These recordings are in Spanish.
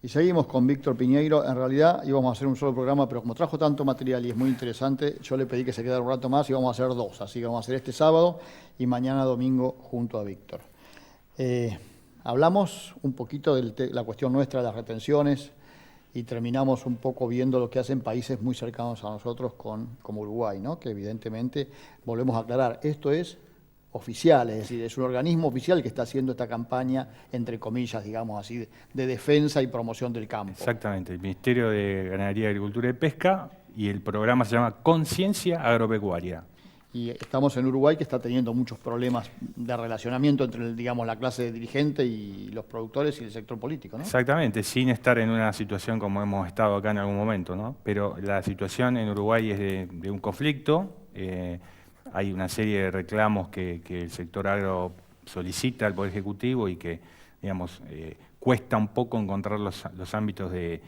Y seguimos con Víctor Piñeiro. En realidad íbamos a hacer un solo programa, pero como trajo tanto material y es muy interesante, yo le pedí que se quedara un rato más y vamos a hacer dos. Así que vamos a hacer este sábado y mañana domingo junto a Víctor. Hablamos un poquito de la cuestión nuestra de las retenciones y terminamos un poco viendo lo que hacen países muy cercanos a nosotros como Uruguay, ¿no? Que evidentemente, volvemos a aclarar, esto es oficial, es decir, es un organismo oficial que está haciendo esta campaña, entre comillas, digamos así, de defensa y promoción del campo. Exactamente, el Ministerio de Ganadería, Agricultura y Pesca, y el programa se llama Conciencia Agropecuaria. Y estamos en Uruguay, que está teniendo muchos problemas de relacionamiento entre, digamos, la clase dirigente y los productores y el sector político, ¿no? Exactamente, sin estar en una situación como hemos estado acá en algún momento, ¿no? Pero la situación en Uruguay es de un conflicto. Hay una serie de reclamos que el sector agro solicita al Poder Ejecutivo y que, digamos, cuesta un poco encontrar los ámbitos de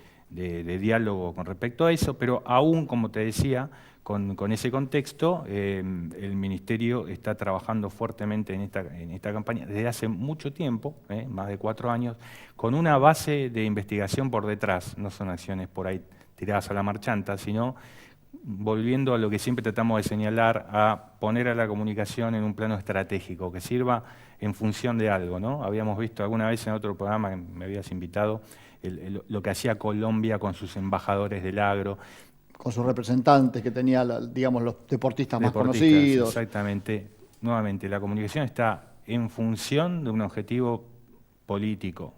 diálogo con respecto a eso, pero aún, como te decía, con ese contexto, el Ministerio está trabajando fuertemente en esta campaña desde hace mucho tiempo, más de 4 años, con una base de investigación por detrás. No son acciones por ahí tiradas a la marchanta, sino volviendo a lo que siempre tratamos de señalar, a poner a la comunicación en un plano estratégico, que sirva en función de algo, ¿no? Habíamos visto alguna vez en otro programa que me habías invitado, lo que hacía Colombia con sus embajadores del agro. Con sus representantes que tenía, digamos, los deportistas más conocidos. Exactamente. Nuevamente, la comunicación está en función de un objetivo político.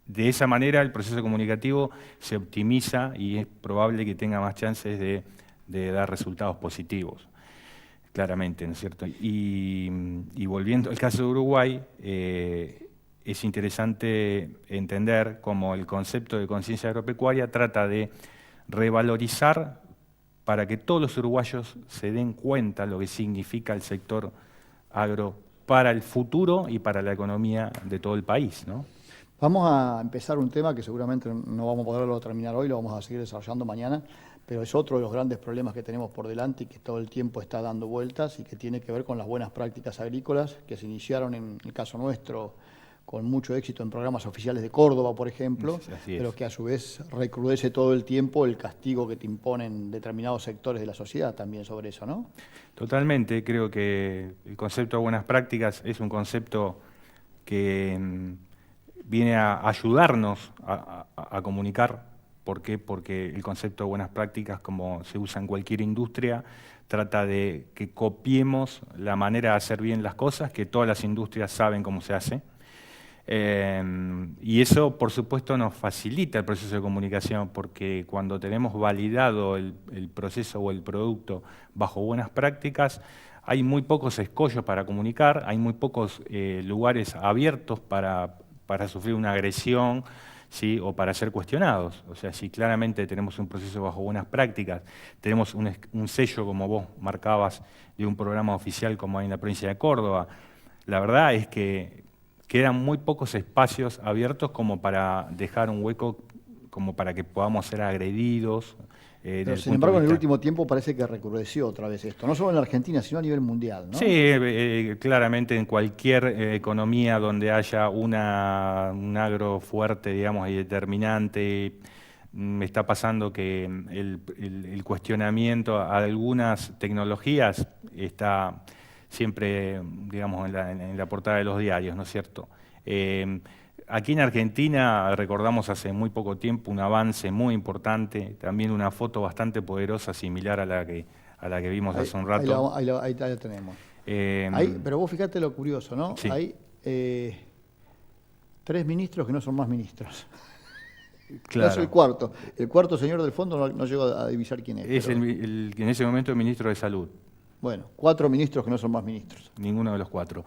De esa manera el proceso comunicativo se optimiza y es probable que tenga más chances de dar resultados positivos, claramente, ¿no es cierto? Y volviendo al caso de Uruguay, es interesante entender cómo el concepto de conciencia agropecuaria trata de revalorizar para que todos los uruguayos se den cuenta lo que significa el sector agro para el futuro y para la economía de todo el país, ¿no? Vamos a empezar un tema que seguramente no vamos a poderlo terminar hoy, lo vamos a seguir desarrollando mañana, pero es otro de los grandes problemas que tenemos por delante y que todo el tiempo está dando vueltas y que tiene que ver con las buenas prácticas agrícolas que se iniciaron en el caso nuestro con mucho éxito en programas oficiales de Córdoba, por ejemplo, pero que a su vez recrudece todo el tiempo el castigo que te imponen determinados sectores de la sociedad también sobre eso, ¿no? Totalmente, creo que el concepto de buenas prácticas es un concepto que viene a ayudarnos a comunicar. ¿Por qué? Porque el concepto de buenas prácticas, como se usa en cualquier industria, trata de que copiemos la manera de hacer bien las cosas, que todas las industrias saben cómo se hace. Y eso, por supuesto, nos facilita el proceso de comunicación, porque cuando tenemos validado el proceso o el producto bajo buenas prácticas, hay muy pocos escollos para comunicar, hay muy pocos lugares abiertos para sufrir una agresión, ¿sí? O para ser cuestionados. O sea, si claramente tenemos un proceso bajo buenas prácticas, tenemos un sello, como vos marcabas, de un programa oficial como hay en la provincia de Córdoba, la verdad es que quedan muy pocos espacios abiertos como para dejar un hueco como para que podamos ser agredidos. Pero sin embargo, en el último tiempo parece que recrudeció otra vez esto, no solo en la Argentina, sino a nivel mundial, ¿no? Sí, claramente en cualquier economía donde haya un agro fuerte, digamos, y determinante, está pasando que el cuestionamiento a algunas tecnologías está siempre, digamos, en la portada de los diarios, ¿no es cierto? Aquí en Argentina recordamos hace muy poco tiempo un avance muy importante, también una foto bastante poderosa, similar a la que vimos hace un rato. Ahí la tenemos. Pero vos fíjate lo curioso, ¿no? Sí. Hay 3 ministros que no son más ministros. Claro. No es el cuarto. El cuarto señor del fondo no llegó a divisar quién es. Es pero... en ese momento el ministro de Salud. Bueno, 4 ministros que no son más ministros. Ninguno de los 4.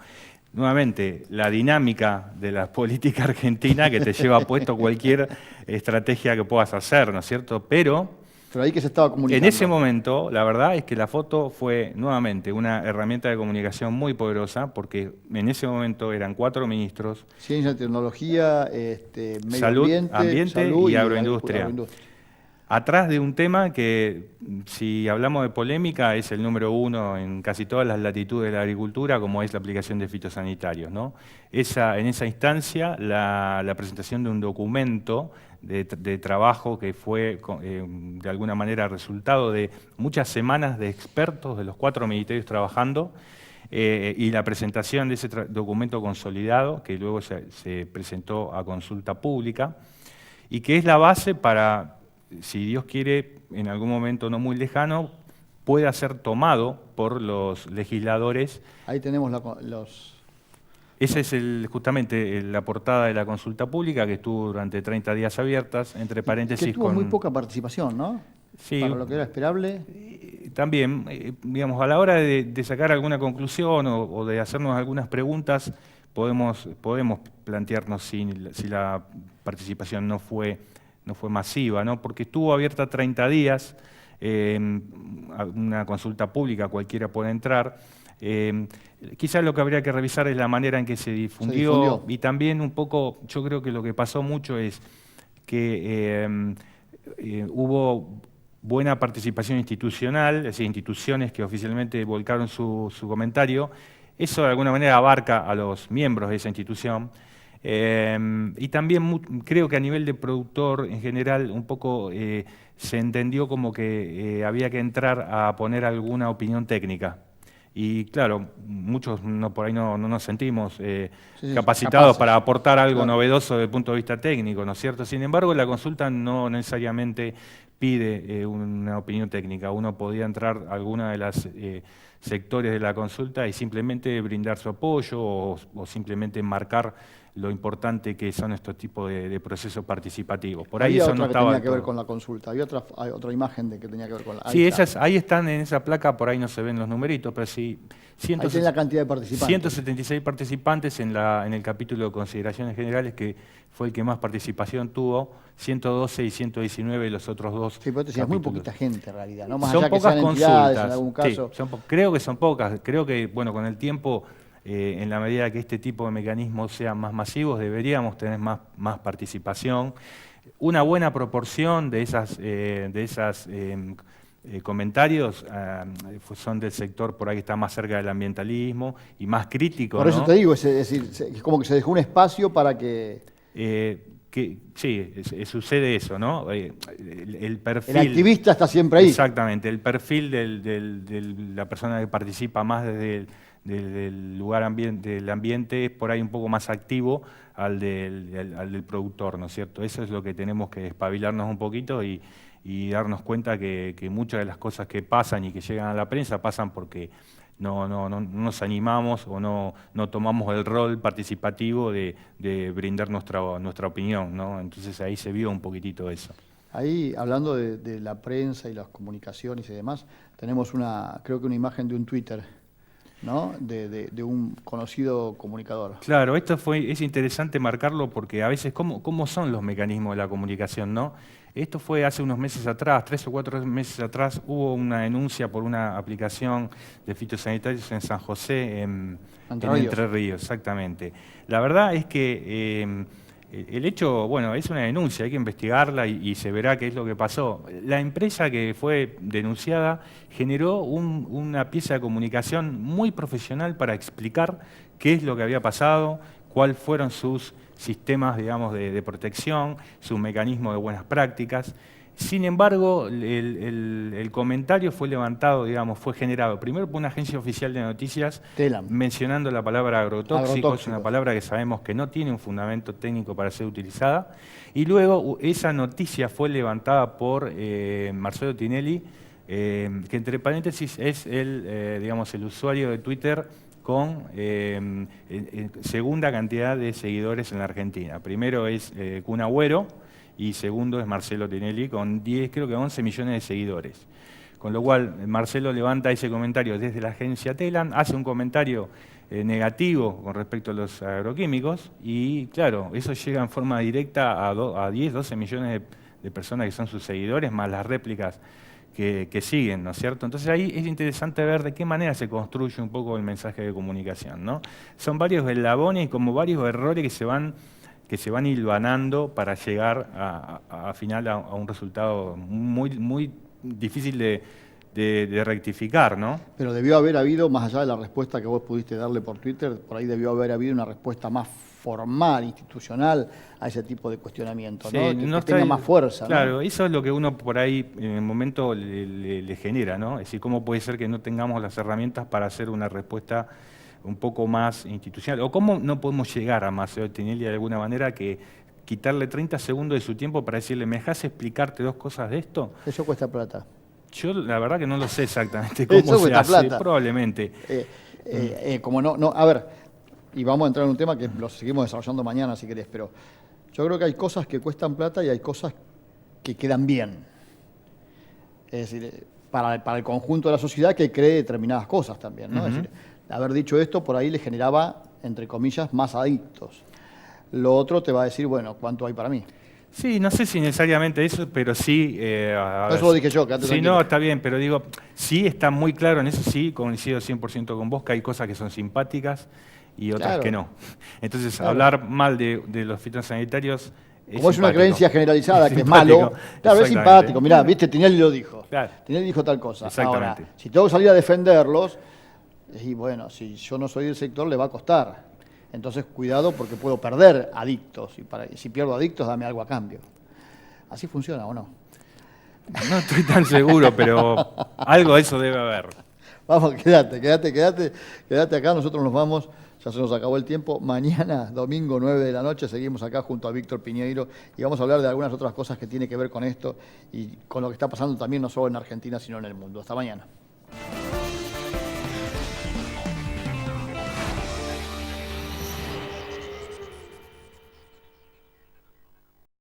Nuevamente, la dinámica de la política argentina que te lleva puesto cualquier estrategia que puedas hacer, ¿no es cierto? Pero ahí que se estaba comunicando. En ese momento, la verdad es que la foto fue nuevamente una herramienta de comunicación muy poderosa, porque en ese momento eran 4 ministros. Ciencia, tecnología, medio salud, ambiente, salud y agroindustria. atrás de un tema que, si hablamos de polémica, es el número uno en casi todas las latitudes de la agricultura, como es la aplicación de fitosanitarios, ¿no? En esa instancia, la presentación de un documento de trabajo que fue, de alguna manera, resultado de muchas semanas de expertos de los 4 ministerios trabajando, y la presentación de ese documento consolidado, que luego se presentó a consulta pública, y que es la base para, si Dios quiere, en algún momento no muy lejano, pueda ser tomado por los legisladores. Ahí tenemos los... Esa es justamente la portada de la consulta pública, que estuvo durante 30 días abiertas, entre paréntesis. Que tuvo muy poca participación, ¿no? Sí. Para lo que era esperable. También, digamos, a la hora de sacar alguna conclusión o de hacernos algunas preguntas, podemos plantearnos si la participación no fue masiva, ¿no? Porque estuvo abierta 30 días, una consulta pública, cualquiera puede entrar. Quizás lo que habría que revisar es la manera en que se difundió, y también un poco, yo creo que lo que pasó mucho es que hubo buena participación institucional, es decir, instituciones que oficialmente volcaron su comentario. Eso de alguna manera abarca a los miembros de esa institución. Y también creo que a nivel de productor en general un poco se entendió como que había que entrar a poner alguna opinión técnica. Y claro, muchos por ahí no nos sentimos capacitados para aportar algo novedoso desde el punto de vista técnico, ¿no es cierto? Sin embargo, la consulta no necesariamente pide una opinión técnica. Uno podía entrar a alguna de las sectores de la consulta y simplemente brindar su apoyo o simplemente marcar lo importante que son estos tipos de procesos participativos. Por ahí había eso otra no que estaba tenía que ver con la consulta, había otra imagen que tenía que ver con la... Sí, ahí están en esa placa, por ahí no se ven los numeritos, pero sí... Ahí tiene la cantidad de participantes. 176 participantes en el capítulo de consideraciones generales, que fue el que más participación tuvo, 112 y 119 los otros dos. Sí, pero es muy poquita gente en realidad, ¿no? Más son allá pocas que sean entidades en algún caso. Sí, creo que son pocas. Creo que, bueno, con el tiempo, en la medida que este tipo de mecanismos sean más masivos, deberíamos tener más participación. Una buena proporción de esas comentarios son del sector por ahí que está más cerca del ambientalismo y más crítico. Por eso, ¿no? te digo, es decir, es como que se dejó un espacio para que... sí, sucede eso, ¿no? El perfil... El activista está siempre ahí. Exactamente, el perfil de la persona que participa más desde el lugar del ambiente es por ahí un poco más activo al del productor, ¿no es cierto? Eso es lo que tenemos que espabilarnos un poquito y darnos cuenta que muchas de las cosas que pasan y que llegan a la prensa pasan porque no nos animamos o no tomamos el rol participativo de brindar nuestra opinión, ¿no? Entonces ahí se vio un poquitito eso. Ahí, hablando de la prensa y las comunicaciones y demás, tenemos creo que una imagen de un Twitter, ¿no? De un conocido comunicador. Claro, es interesante marcarlo porque a veces cómo son los mecanismos de la comunicación, ¿no? Esto fue hace unos meses atrás, 3 o 4 meses atrás, hubo una denuncia por una aplicación de fitosanitarios en San José, en Entre Ríos, exactamente. La verdad es que el hecho, bueno, es una denuncia, hay que investigarla y se verá qué es lo que pasó. La empresa que fue denunciada generó una pieza de comunicación muy profesional para explicar qué es lo que había pasado, cuáles fueron sus sistemas, digamos, de protección, sus mecanismos de buenas prácticas. Sin embargo, el comentario fue levantado, digamos, fue generado primero por una agencia oficial de noticias mencionando la palabra agrotóxico, es una palabra que sabemos que no tiene un fundamento técnico para ser utilizada, y luego esa noticia fue levantada por Marcelo Tinelli, que entre paréntesis es digamos, el usuario de Twitter con segunda cantidad de seguidores en la Argentina. Primero es Kun Agüero y segundo es Marcelo Tinelli con 10, creo que 11 millones de seguidores. Con lo cual, Marcelo levanta ese comentario desde la agencia Telam, hace un comentario negativo con respecto a los agroquímicos y, claro, eso llega en forma directa a 10, 12 millones de personas que son sus seguidores, más las réplicas que siguen, ¿no es cierto? Entonces ahí es interesante ver de qué manera se construye un poco el mensaje de comunicación, ¿no? Son varios eslabones y como varios errores que se van que se van hilvanando para llegar a final a un resultado muy difícil de rectificar, ¿no? Pero debió haber habido, más allá de la respuesta que vos pudiste darle por Twitter, por ahí debió haber habido una respuesta más formal, institucional, a ese tipo de cuestionamiento, Sí, ¿no? Que tenga más fuerza. Claro, ¿no? eso es lo que uno por ahí en el momento le genera, ¿no? Es decir, ¿cómo puede ser que no tengamos las herramientas para hacer una respuesta un poco más institucional? ¿O cómo no podemos llegar a Maceo Tinelli de alguna manera que quitarle 30 segundos de su tiempo para decirle, ¿me dejas explicarte dos cosas de esto? Eso cuesta plata. Yo la verdad que no lo sé exactamente cómo Eso se cuesta hace, plata. probablemente. Como no, a ver, y vamos a entrar en un tema que lo seguimos desarrollando mañana si querés, pero yo creo que hay cosas que cuestan plata y hay cosas que quedan bien. Es decir, para el conjunto de la sociedad que cree determinadas cosas también, ¿no? Es decir, haber dicho esto por ahí le generaba, entre comillas, más adictos. Lo otro te va a decir, bueno, ¿cuánto hay para mí? Sí, no sé si necesariamente eso, pero sí... Eso lo dije yo, quédate sí, tranquilo. no, está bien, pero digo, sí está muy claro en eso, sí, coincido 100% con vos, que hay cosas que son simpáticas y otras Claro. que no. Entonces, Claro. hablar mal de los fitosanitarios Como es una simpático. creencia generalizada que es Simpático, malo, claro, es exactamente. simpático. Mirá, viste, Tinelli lo dijo. Claro. Tinelli dijo tal cosa. Exactamente. Ahora, si tengo que salir a defenderlos, y bueno, si yo no soy del sector, le va a costar. Entonces, cuidado porque puedo perder adictos. Y si pierdo adictos, dame algo a cambio. ¿Así funciona o no? No estoy tan seguro, pero algo de eso debe haber. Vamos, quédate acá, nosotros nos vamos, ya se nos acabó el tiempo. Mañana, domingo 9 de la noche, seguimos acá junto a Víctor Piñeiro y vamos a hablar de algunas otras cosas que tienen que ver con esto y con lo que está pasando también no solo en Argentina, sino en el mundo. Hasta mañana.